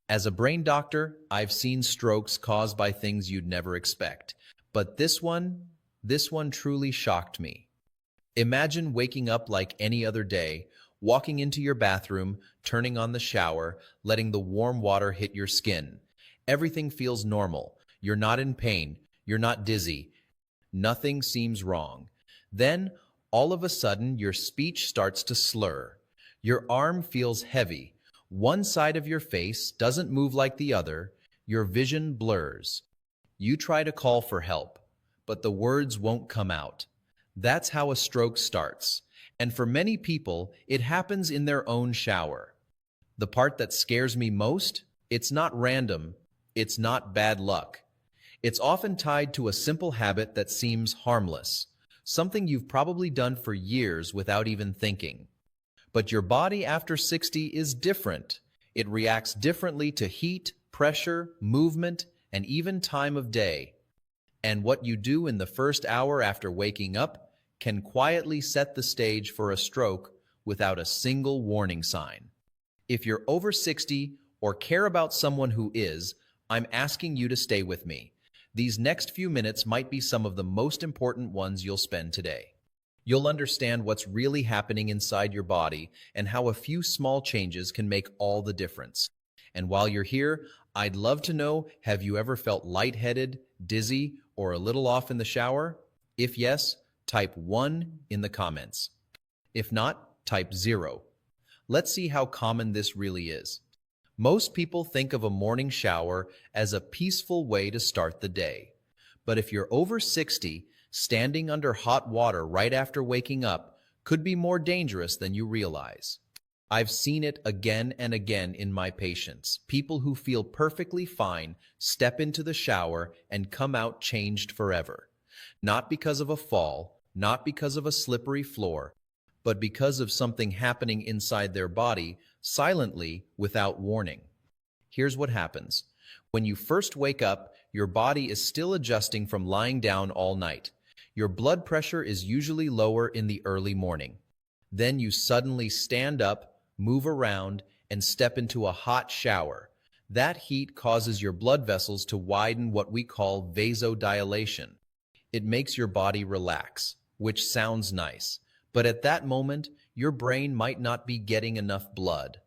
As a brain doctor, I've seen strokes caused by things you'd never expect. But this one truly shocked me. Imagine waking up like any other day, walking into your bathroom, turning on the shower, letting the warm water hit your skin. Everything feels normal. You're not in pain. You're not dizzy. Nothing seems wrong. Then, all of a sudden, your speech starts to slur. Your arm feels heavy. One side of your face doesn't move like the other. Your vision blurs. You try to call for help, but the words won't come out. That's how a stroke starts. And for many people, it happens in their own shower. The part that scares me most? It's not random. It's not bad luck. It's often tied to a simple habit that seems harmless, something you've probably done for years without even thinking. But your body after 60 is different. It reacts differently to heat, pressure, movement, and even time of day. And what you do in the first hour after waking up can quietly set the stage for a stroke without a single warning sign. If you're over 60 or care about someone who is, I'm asking you to stay with me. These next few minutes might be some of the most important ones you'll spend today. You'll understand what's really happening inside your body and how a few small changes can make all the difference. And while you're here, I'd love to know, have you ever felt lightheaded, dizzy, or a little off in the shower? If yes, type 1 in the comments. If not, type 0. Let's see how common this really is. Most people think of a morning shower as a peaceful way to start the day. But if you're over 60, standing under hot water right after waking up could be more dangerous than you realize. I've seen it again and again in my patients. People who feel perfectly fine step into the shower and come out changed forever. Not because of a fall, not because of a slippery floor, but because of something happening inside their body, silently, without warning. Here's what happens. When you first wake up, your body is still adjusting from lying down all night. Your blood pressure is usually lower in the early morning. Then you suddenly stand up, move around, and step into a hot shower. That heat causes your blood vessels to widen, what we call vasodilation. It makes your body relax, which sounds nice. But at that moment, your brain might not be getting enough blood.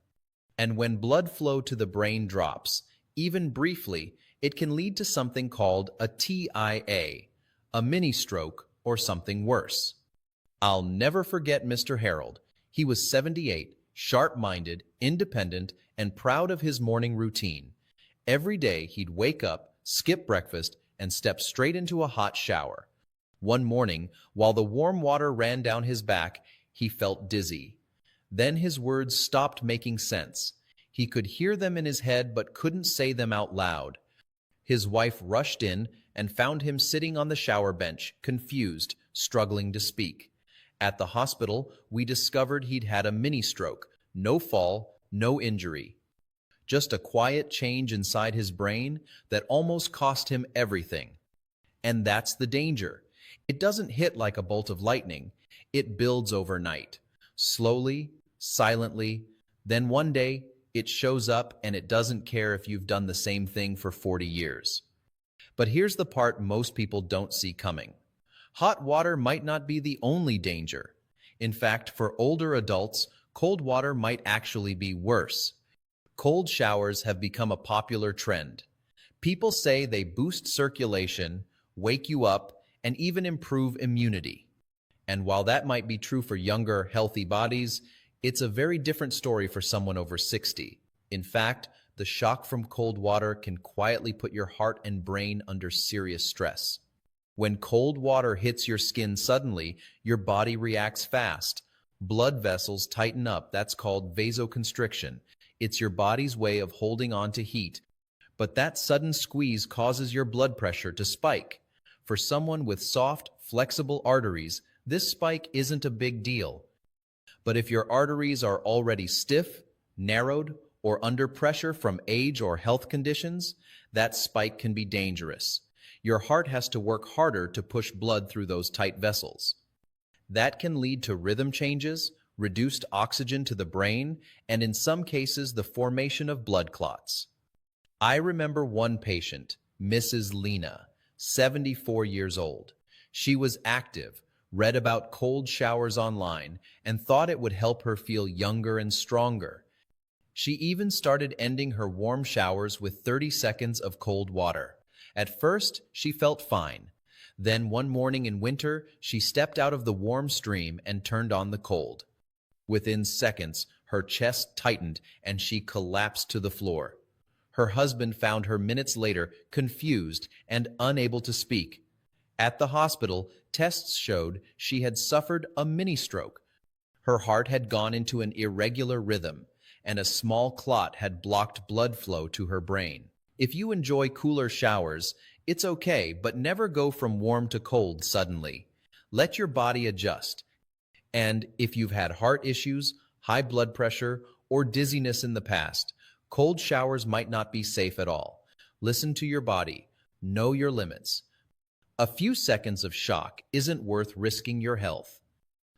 And when blood flow to the brain drops, even briefly, it can lead to something called a TIA, a mini stroke, or something worse. I'll never forget Mr. Harold. He was 78, sharp-minded, independent, and proud of his morning routine. Every day he'd wake up, skip breakfast, and step straight into a hot shower. One morning, while the warm water ran down his back, he felt dizzy. Then his words stopped making sense. He could hear them in his head but couldn't say them out loud. His wife rushed in and found him sitting on the shower bench, confused, struggling to speak. At the hospital, we discovered he'd had a mini-stroke. No fall, no injury. Just a quiet change inside his brain that almost cost him everything. And that's the danger. It doesn't hit like a bolt of lightning. It builds overnight. Slowly, silently. Then one day, it shows up and it doesn't care if you've done the same thing for 40 years. But here's the part most people don't see coming. Hot water might not be the only danger. In fact, for older adults, cold water might actually be worse. Cold showers have become a popular trend. People say they boost circulation, wake you up, and even improve immunity. And while that might be true for younger, healthy bodies, it's a very different story for someone over 60. In fact, the shock from cold water can quietly put your heart and brain under serious stress. When cold water hits your skin suddenly, your body reacts fast. Blood vessels tighten up. That's called vasoconstriction. It's your body's way of holding on to heat. But that sudden squeeze causes your blood pressure to spike. For someone with soft, flexible arteries, this spike isn't a big deal. But if your arteries are already stiff, narrowed, or under pressure from age or health conditions, that spike can be dangerous. Your heart has to work harder to push blood through those tight vessels. That can lead to rhythm changes, reduced oxygen to the brain, and in some cases the formation of blood clots. I remember one patient, Mrs. Lena, 74 years old. She was active, read about cold showers online, and thought it would help her feel younger and stronger. She even started ending her warm showers with 30 seconds of cold water. At first, she felt fine. Then one morning in winter, she stepped out of the warm stream and turned on the cold. Within seconds, her chest tightened and she collapsed to the floor. Her husband found her minutes later, confused and unable to speak. At the hospital, tests showed she had suffered a mini-stroke. Her heart had gone into an irregular rhythm, and a small clot had blocked blood flow to her brain. If you enjoy cooler showers, it's okay, but never go from warm to cold suddenly. Let your body adjust. And if you've had heart issues, high blood pressure, or dizziness in the past, cold showers might not be safe at all. Listen to your body. Know your limits. A few seconds of shock isn't worth risking your health.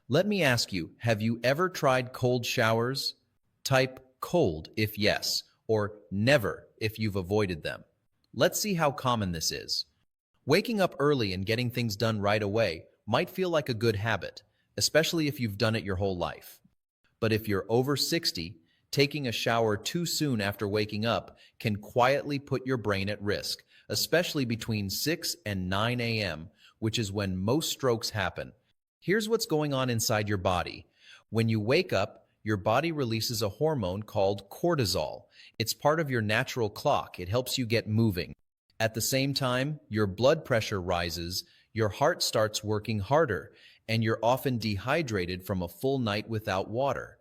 Let me ask you, have you ever tried cold showers? Type cold if yes, or never if you've avoided them. Let's see how common this is. Waking up early and getting things done right away might feel like a good habit, especially if you've done it your whole life. But if you're over 60, taking a shower too soon after waking up can quietly put your brain at risk, especially between 6 and 9 a.m., which is when most strokes happen. Here's what's going on inside your body. When you wake up, your body releases a hormone called cortisol. It's part of your natural clock. It helps you get moving. At the same time, your blood pressure rises, your heart starts working harder, and you're often dehydrated from a full night without water.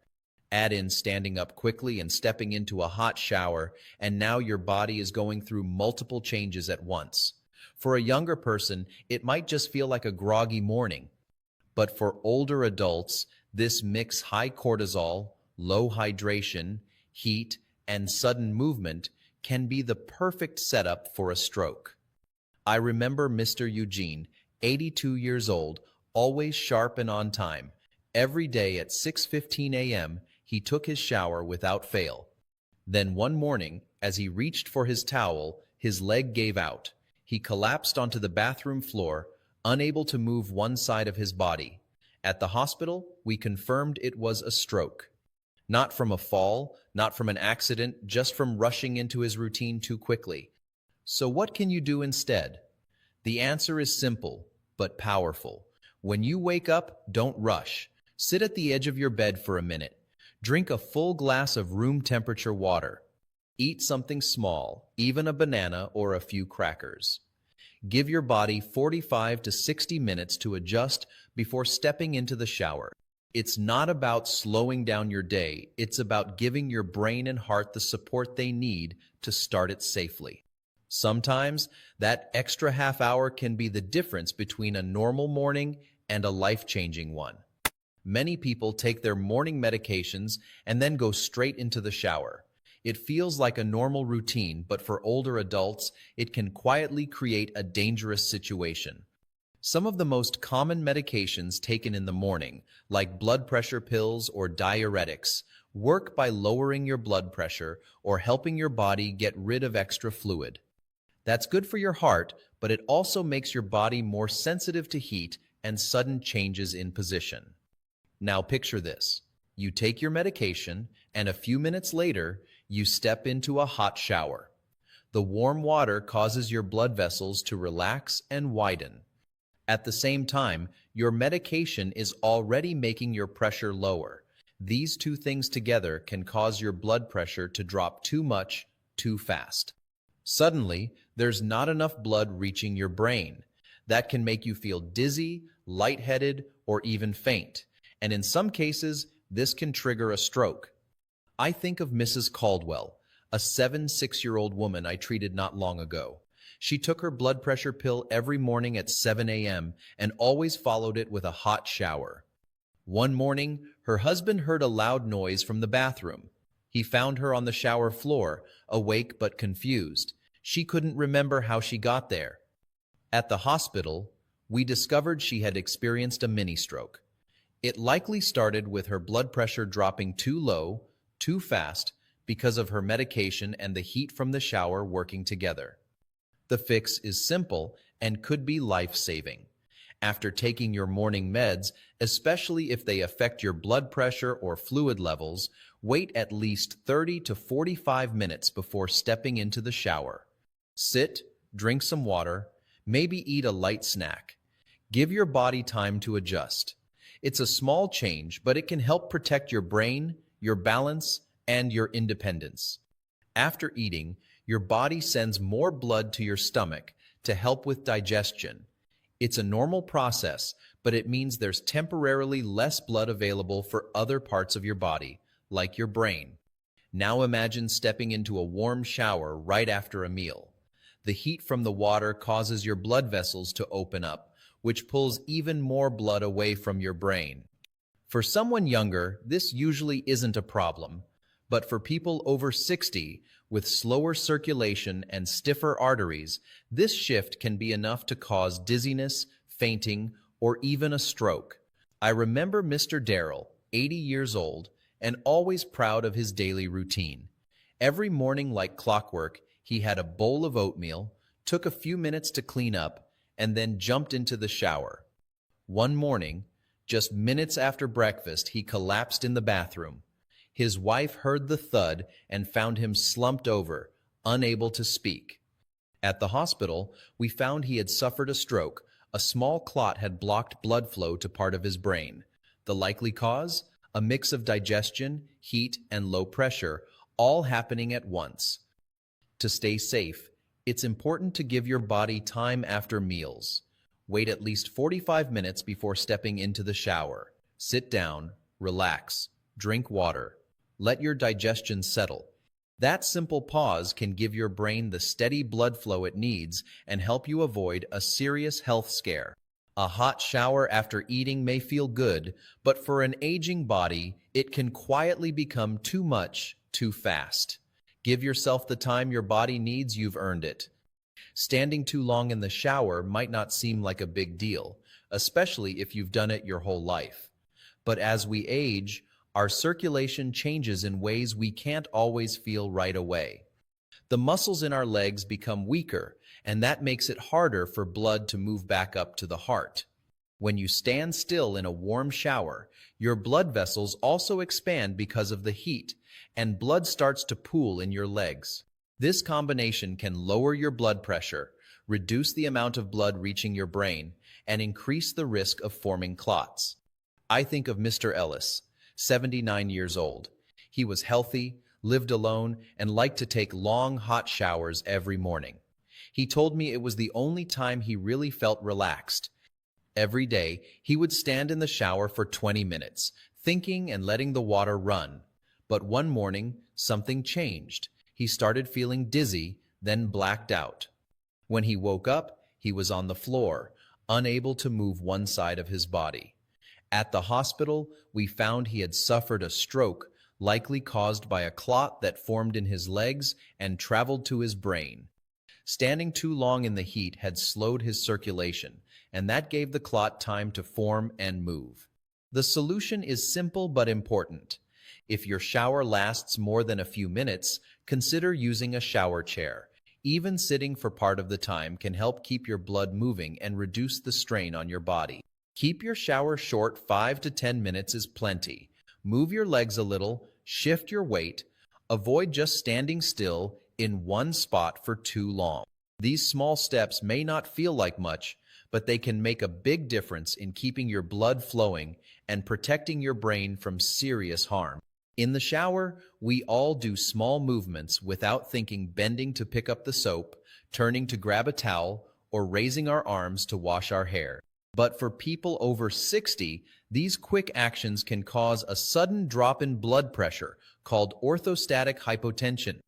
Add in standing up quickly and stepping into a hot shower, and now your body is going through multiple changes at once. For a younger person, it might just feel like a groggy morning. But for older adults, this mix high cortisol, low hydration, heat, and sudden movement can be the perfect setup for a stroke. I remember Mr. Eugene, 82 years old, always sharp and on time. Every day at 6:15 a.m., he took his shower without fail. Then one morning, as he reached for his towel, his leg gave out. He collapsed onto the bathroom floor, unable to move one side of his body. At the hospital, we confirmed it was a stroke. Not from a fall, not from an accident, just from rushing into his routine too quickly. So what can you do instead? The answer is simple, but powerful. When you wake up, don't rush. Sit at the edge of your bed for a minute. Drink a full glass of room temperature water. Eat something small, even a banana or a few crackers. Give your body 45 to 60 minutes to adjust before stepping into the shower. It's not about slowing down your day, it's about giving your brain and heart the support they need to start it safely. Sometimes, that extra half hour can be the difference between a normal morning and a life-changing one. Many people take their morning medications and then go straight into the shower. It feels like a normal routine, but for older adults, it can quietly create a dangerous situation. Some of the most common medications taken in the morning, like blood pressure pills or diuretics, work by lowering your blood pressure or helping your body get rid of extra fluid. That's good for your heart, but it also makes your body more sensitive to heat and sudden changes in position. Now picture this. You take your medication, and a few minutes later, you step into a hot shower. The warm water causes your blood vessels to relax and widen. At the same time, your medication is already making your pressure lower. These two things together can cause your blood pressure to drop too much, too fast. Suddenly, there's not enough blood reaching your brain. That can make you feel dizzy, lightheaded, or even faint. And in some cases, this can trigger a stroke. I think of Mrs. Caldwell, a 76-year-old woman I treated not long ago. She took her blood pressure pill every morning at 7 a.m. and always followed it with a hot shower. One morning, her husband heard a loud noise from the bathroom. He found her on the shower floor, awake but confused. She couldn't remember how she got there. At the hospital, we discovered she had experienced a mini-stroke. It likely started with her blood pressure dropping too low, too fast, because of her medication and the heat from the shower working together. The fix is simple and could be life-saving. After taking your morning meds, especially if they affect your blood pressure or fluid levels, wait at least 30 to 45 minutes before stepping into the shower. Sit, drink some water, maybe eat a light snack. Give your body time to adjust. It's a small change, but it can help protect your brain, your balance, and your independence. After eating, your body sends more blood to your stomach to help with digestion. It's a normal process, but it means there's temporarily less blood available for other parts of your body, like your brain. Now imagine stepping into a warm shower right after a meal. The heat from the water causes your blood vessels to open up, which pulls even more blood away from your brain. For someone younger, this usually isn't a problem, but for people over 60 with slower circulation and stiffer arteries, this shift can be enough to cause dizziness, fainting, or even a stroke. I remember Mr. Darrell, 80 years old, and always proud of his daily routine. Every morning, like clockwork, he had a bowl of oatmeal, took a few minutes to clean up, and then jumped into the shower. One morning, just minutes after breakfast, he collapsed in the bathroom. His wife heard the thud and found him slumped over, unable to speak. At the hospital, we found he had suffered a stroke. A small clot had blocked blood flow to part of his brain. The likely cause? A mix of digestion, heat, and low pressure, all happening at once. To stay safe, it's important to give your body time after meals. Wait at least 45 minutes before stepping into the shower. Sit down, relax, drink water. Let your digestion settle. That simple pause can give your brain the steady blood flow it needs and help you avoid a serious health scare. A hot shower after eating may feel good, but for an aging body, it can quietly become too much, too fast. Give yourself the time your body needs, you've earned it. Standing too long in the shower might not seem like a big deal, especially if you've done it your whole life. But as we age, our circulation changes in ways we can't always feel right away. The muscles in our legs become weaker, and that makes it harder for blood to move back up to the heart. When you stand still in a warm shower, your blood vessels also expand because of the heat, and blood starts to pool in your legs. This combination can lower your blood pressure, reduce the amount of blood reaching your brain, and increase the risk of forming clots. I think of Mr. Ellis, 79 years old. He was healthy, lived alone, and liked to take long, hot showers every morning. He told me it was the only time he really felt relaxed. Every day, he would stand in the shower for 20 minutes, thinking and letting the water run. But one morning, something changed. He started feeling dizzy, then blacked out. When he woke up, he was on the floor, unable to move one side of his body. At the hospital, we found he had suffered a stroke, likely caused by a clot that formed in his legs and traveled to his brain. Standing too long in the heat had slowed his circulation, and that gave the clot time to form and move. The solution is simple but important. If your shower lasts more than a few minutes, consider using a shower chair. Even sitting for part of the time can help keep your blood moving and reduce the strain on your body. Keep your shower short. 5 to 10 minutes is plenty. Move your legs a little, shift your weight. Avoid just standing still in one spot for too long. These small steps may not feel like much, but they can make a big difference in keeping your blood flowing and protecting your brain from serious harm. In the shower, we all do small movements without thinking, bending to pick up the soap, turning to grab a towel, or raising our arms to wash our hair. But for people over 60, these quick actions can cause a sudden drop in blood pressure called orthostatic hypotension.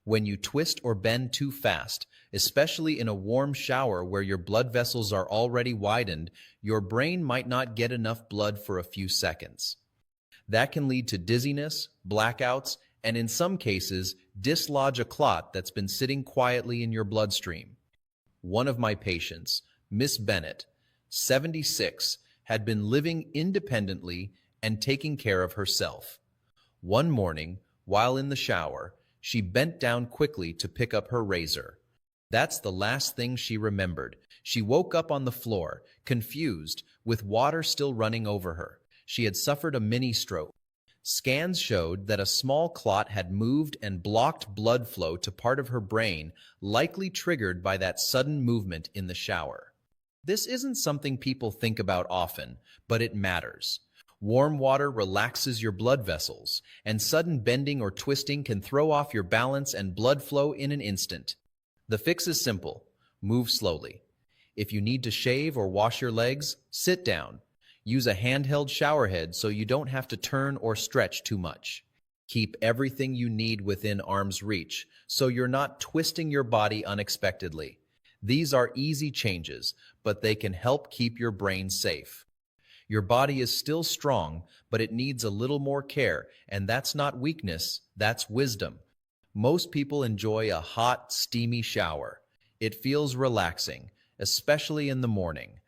When you twist or bend too fast, especially in a warm shower where your blood vessels are already widened, your brain might not get enough blood for a few seconds. That can lead to dizziness, blackouts, and in some cases, dislodge a clot that's been sitting quietly in your bloodstream. One of my patients, Miss Bennett, 76, had been living independently and taking care of herself. One morning, While in the shower, she bent down quickly to pick up her razor. That's the last thing she remembered. She woke up on the floor, confused, with water still running over her. She had suffered a mini stroke. Scans showed that a small clot had moved and blocked blood flow to part of her brain, likely triggered by that sudden movement in the shower. This isn't something people think about often, but it matters. Warm water relaxes your blood vessels, and sudden bending or twisting can throw off your balance and blood flow in an instant. The fix is simple. Move slowly. If you need to shave or wash your legs, sit down. Use a handheld shower head so you don't have to turn or stretch too much. Keep everything you need within arm's reach so you're not twisting your body unexpectedly. These are easy changes, but they can help keep your brain safe. Your body is still strong, but it needs a little more care, and that's not weakness, that's wisdom. Most people enjoy a hot, steamy shower. It feels relaxing, especially in the morning.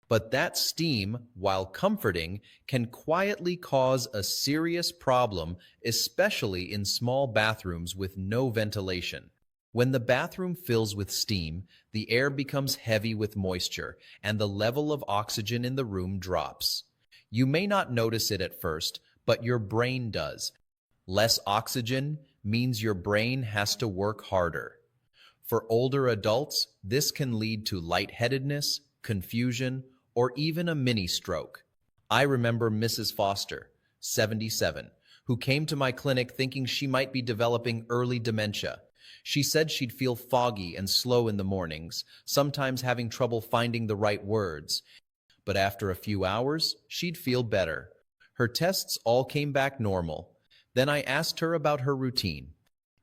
But that steam, while comforting, can quietly cause a serious problem, especially in small bathrooms with no ventilation. When the bathroom fills with steam, the air becomes heavy with moisture, and the level of oxygen in the room drops. You may not notice it at first, but your brain does. Less oxygen means your brain has to work harder. For older adults, this can lead to lightheadedness, confusion, or even a mini stroke. I remember Mrs. Foster, 77, who came to my clinic thinking she might be developing early dementia. She said she'd feel foggy and slow in the mornings, sometimes having trouble finding the right words. But after a few hours, she'd feel better. Her tests all came back normal. Then I asked her about her routine.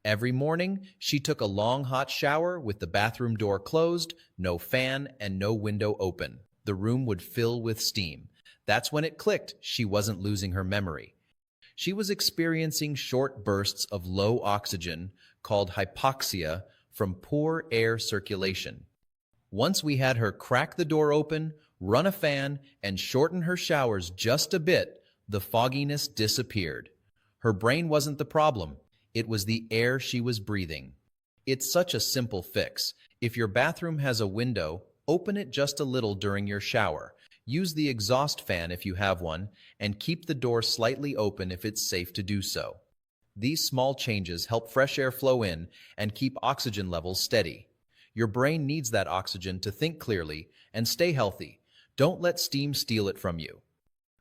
Every morning, she took a long hot shower with the bathroom door closed, no fan, and no window open. The room would fill with steam. That's when it clicked she wasn't losing her memory. She was experiencing short bursts of low oxygen, called hypoxia, from poor air circulation. Once we had her crack the door open, run a fan, and shorten her showers just a bit, the fogginess disappeared. Her brain wasn't the problem. It was the air she was breathing. It's such a simple fix. If your bathroom has a window, open it just a little during your shower. Use the exhaust fan if you have one, and keep the door slightly open if it's safe to do so. These small changes help fresh air flow in and keep oxygen levels steady. Your brain needs that oxygen to think clearly and stay healthy. Don't let steam steal it from you.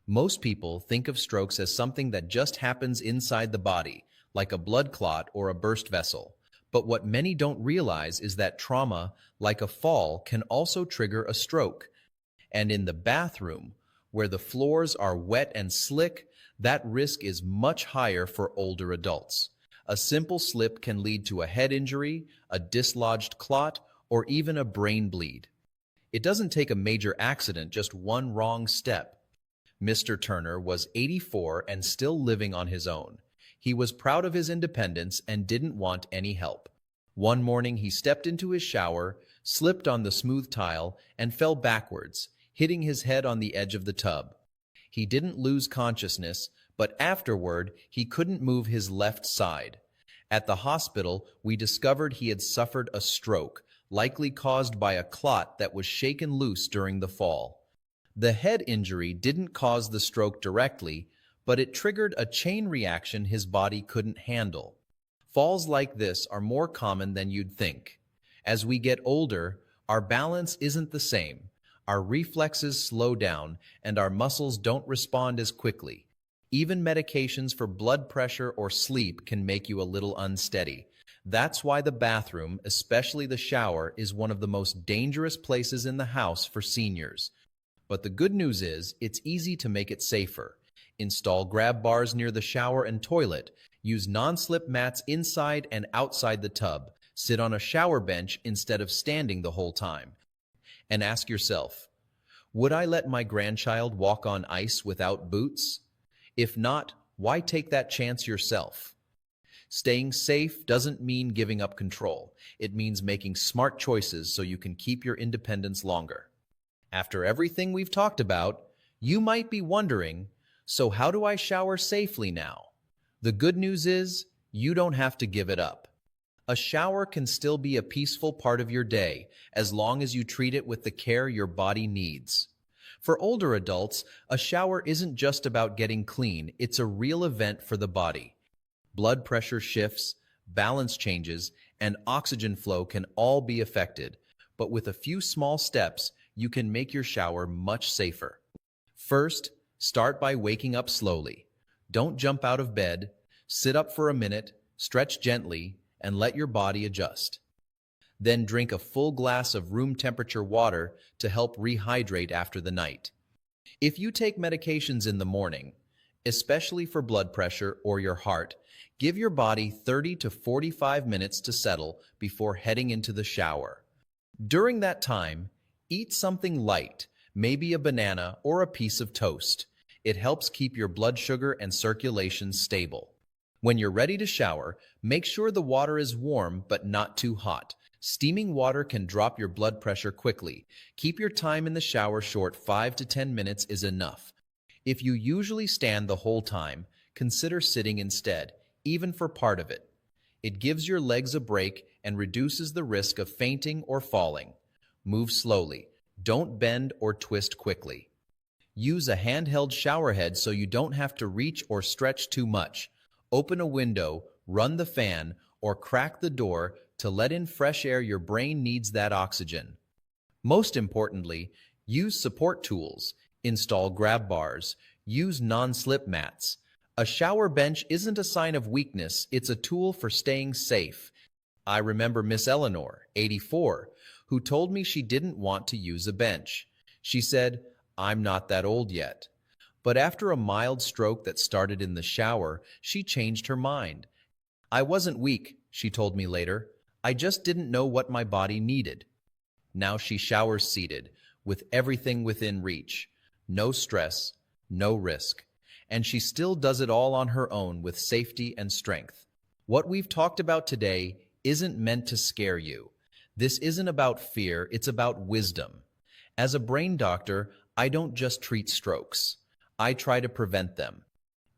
Most people think of strokes as something that just happens inside the body, like a blood clot or a burst vessel. But what many don't realize is that trauma, like a fall, can also trigger a stroke. And in the bathroom, where the floors are wet and slick, that risk is much higher for older adults. A simple slip can lead to a head injury, a dislodged clot, or even a brain bleed. It doesn't take a major accident, just one wrong step. Mr. Turner was 84 and still living on his own. He was proud of his independence and didn't want any help. One morning he stepped into his shower, slipped on the smooth tile, and fell backwards, hitting his head on the edge of the tub. He didn't lose consciousness, but afterward he couldn't move his left side. At the hospital, we discovered he had suffered a stroke, likely caused by a clot that was shaken loose during the fall. The head injury didn't cause the stroke directly, but it triggered a chain reaction his body couldn't handle. Falls like this are more common than you'd think. As we get older, our balance isn't the same. Our reflexes slow down, and our muscles don't respond as quickly. Even medications for blood pressure or sleep can make you a little unsteady. That's why the bathroom, especially the shower, is one of the most dangerous places in the house for seniors. But the good news is, it's easy to make it safer. Install grab bars near the shower and toilet. Use non-slip mats inside and outside the tub. Sit on a shower bench instead of standing the whole time. And ask yourself, would I let my grandchild walk on ice without boots? If not, why take that chance yourself? Staying safe doesn't mean giving up control. It means making smart choices so you can keep your independence longer. After everything we've talked about, you might be wondering, so how do I shower safely now? The good news is, you don't have to give it up. A shower can still be a peaceful part of your day as long as you treat it with the care your body needs. For older adults, a shower isn't just about getting clean, it's a real event for the body. Blood pressure shifts, balance changes, and oxygen flow can all be affected, but with a few small steps, you can make your shower much safer. First, start by waking up slowly. Don't jump out of bed, sit up for a minute, stretch gently, and let your body adjust. Then drink a full glass of room temperature water to help rehydrate after the night. If you take medications in the morning, especially for blood pressure or your heart, give your body 30 to 45 minutes to settle before heading into the shower. During that time, eat something light, maybe a banana or a piece of toast. It helps keep your blood sugar and circulation stable. When you're ready to shower, make sure the water is warm but not too hot. Steaming water can drop your blood pressure quickly. Keep your time in the shower short. 5 to 10 minutes is enough. If you usually stand the whole time, consider sitting instead, even for part of it. It gives your legs a break and reduces the risk of fainting or falling. Move slowly. Don't bend or twist quickly. Use a handheld shower head so you don't have to reach or stretch too much. Open a window, run the fan, or crack the door to let in fresh air. Your brain needs that oxygen. Most importantly, use support tools. Install grab bars. Use non-slip mats. A shower bench isn't a sign of weakness, it's a tool for staying safe. I remember Miss Eleanor, 84, who told me she didn't want to use a bench. She said, "I'm not that old yet." But after a mild stroke that started in the shower, she changed her mind. "I wasn't weak," she told me later. "I just didn't know what my body needed." Now she showers seated, with everything within reach. No stress, no risk. And she still does it all on her own with safety and strength. What we've talked about today isn't meant to scare you. This isn't about fear, it's about wisdom. As a brain doctor, I don't just treat strokes. I try to prevent them.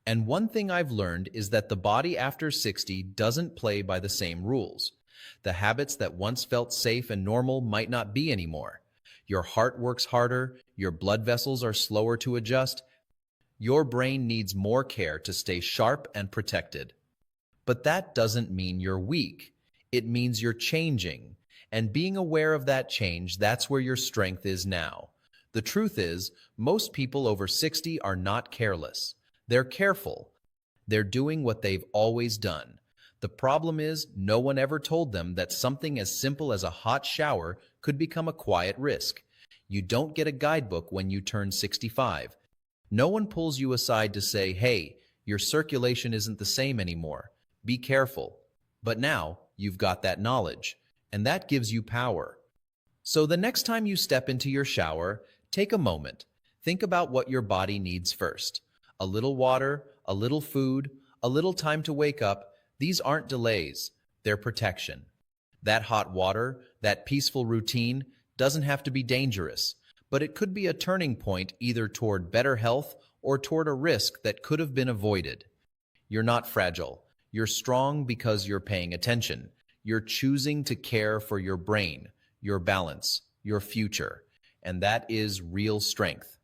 And one thing I've learned is that the body after 60 doesn't play by the same rules. The habits that once felt safe and normal might not be anymore. Your heart works harder, your blood vessels are slower to adjust. Your brain needs more care to stay sharp and protected. But that doesn't mean you're weak. It means you're changing. And being aware of that change, that's where your strength is now. The truth is, most people over 60 are not careless. They're careful. They're doing what they've always done. The problem is, no one ever told them that something as simple as a hot shower could become a quiet risk. You don't get a guidebook when you turn 65. No one pulls you aside to say, "Hey, your circulation isn't the same anymore. Be careful." But now, you've got that knowledge, and that gives you power. So the next time you step into your shower, take a moment. Think about what your body needs first. A little water, a little food, a little time to wake up. These aren't delays, they're protection. That hot water, that peaceful routine, doesn't have to be dangerous, but it could be a turning point either toward better health or toward a risk that could have been avoided. You're not fragile. You're strong because you're paying attention. You're choosing to care for your brain, your balance, your future, and that is real strength.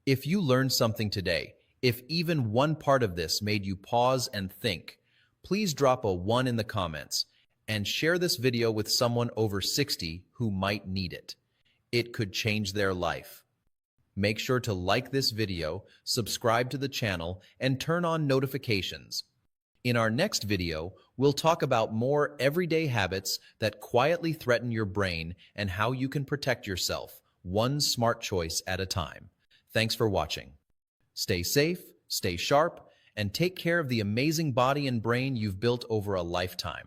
If you learned something today, if even one part of this made you pause and think, please drop a 1 in the comments and share this video with someone over 60 who might need it. It could change their life. Make sure to like this video, subscribe to the channel, and turn on notifications. In our next video, we'll talk about more everyday habits that quietly threaten your brain and how you can protect yourself, one smart choice at a time. Thanks for watching. Stay safe, stay sharp, and take care of the amazing body and brain you've built over a lifetime.